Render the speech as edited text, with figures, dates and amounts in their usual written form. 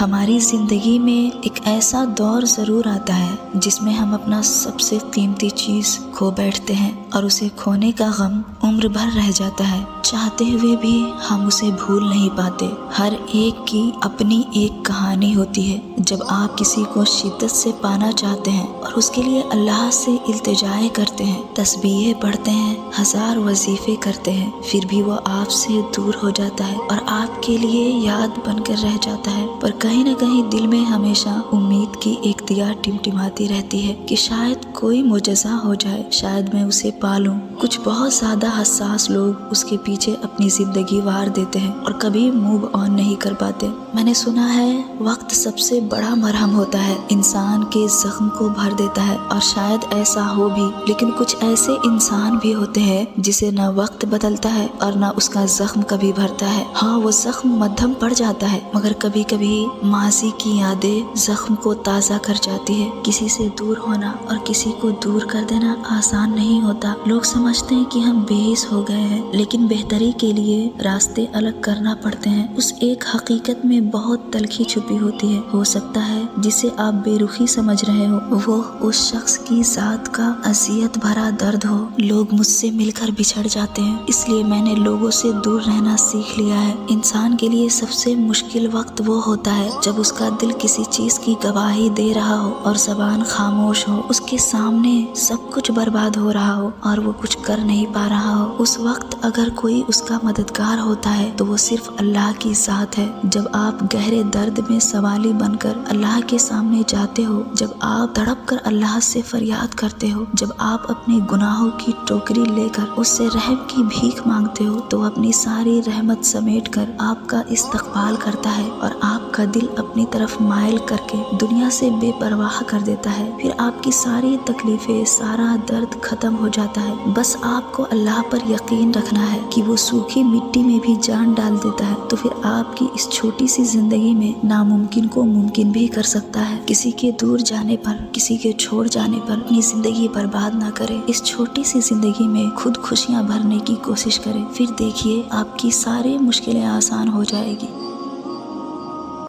ہماری زندگی میں ایک ایسا دور ضرور آتا ہے جس میں ہم اپنا سب سے قیمتی چیز کھو بیٹھتے ہیں اور اسے کھونے کا غم عمر بھر رہ جاتا ہے۔ چاہتے ہوئے بھی ہم اسے بھول نہیں پاتے۔ ہر ایک کی اپنی ایک کہانی ہوتی ہے۔ جب آپ کسی کو شدت سے پانا چاہتے ہیں اور اس کے لیے اللہ سے التجائے کرتے ہیں، تسبیحیں پڑھتے ہیں، 1000 وظیفے کرتے ہیں، پھر بھی وہ آپ سے دور ہو جاتا ہے اور آپ کے لیے یاد بن کر رہ جاتا ہے، پر کہیں نہ کہیں دل میں ہمیشہ امید کی ایک دیا ٹمٹماتی رہتی ہے کہ شاید کوئی معجزہ ہو جائے، شاید میں اسے پالوں۔ کچھ بہت زیادہ حساس لوگ اس کے پیچھے اپنی زندگی وار دیتے ہیں اور کبھی موو آن نہیں کر پاتے۔ میں نے سنا ہے وقت سب سے بڑا مرہم ہوتا ہے، انسان کے زخم کو بھر دیتا ہے، اور شاید ایسا ہو بھی، لیکن کچھ ایسے انسان بھی ہوتے ہیں جسے نہ وقت بدلتا ہے اور نہ اس کا زخم کبھی بھرتا ہے۔ ہاں، وہ زخم مدھم پڑ جاتا ہے، مگر کبھی کبھی ماضی کی یادیں زخم کو تازہ کر جاتی ہے۔ کسی سے دور ہونا اور کسی کو دور کر دینا آسان نہیں ہوتا۔ لوگ سمجھتے ہیں کہ ہم بے حس ہو گئے ہیں، لیکن بہتری کے لیے راستے الگ کرنا پڑتے ہیں۔ اس ایک حقیقت میں بہت تلخی چھپی ہوتی ہے۔ ہو سکتا ہے جسے آپ بے رخی سمجھ رہے ہو وہ اس شخص کی ذات کا اذیت بھرا درد ہو۔ لوگ مجھ سے مل کر بچھڑ جاتے ہیں، اس لیے میں نے لوگوں سے دور رہنا سیکھ لیا ہے۔ انسان کے لیے سب سے مشکل وقت وہ ہوتا ہے جب اس کا دل کسی چیز کی گواہی دے رہا ہو اور زبان خاموش ہو، اس کے سامنے سب کچھ برباد ہو رہا ہو اور وہ کچھ کر نہیں پا رہا ہو۔ اس وقت اگر کوئی اس کا مددگار ہوتا ہے تو وہ صرف اللہ کی ذات ہے۔ جب آپ گہرے درد میں سوالی بن کر اللہ کے سامنے جاتے ہو، جب آپ تڑپ کر اللہ سے فریاد کرتے ہو، جب آپ اپنے گناہوں کی ٹوکری لے کر اس سے رحم کی بھیک مانگتے ہو، تو اپنی ساری رحمت سمیٹ کر آپ کا استقبال کرتا ہے اور آپ کا دل اپنی طرف مائل کر کے دنیا سے بے پرواہ کر دیتا ہے۔ پھر آپ کی ساری تکلیفیں، سارا درد ختم ہو جاتا ہے۔ بس آپ کو اللہ پر یقین رکھنا ہے کہ وہ سوکھی مٹی میں بھی جان ڈال دیتا ہے، تو پھر آپ کی اس چھوٹی سی زندگی میں ناممکن کو ممکن بھی کر سکتا ہے۔ کسی کے دور جانے پر، کسی کے چھوڑ جانے پر اپنی زندگی برباد نہ کرے۔ اس چھوٹی سی زندگی میں خود خوشیاں بھرنے کی کوشش کرے، پھر دیکھیے آپ کی ساری مشکلیں آسان ہو جائے گی۔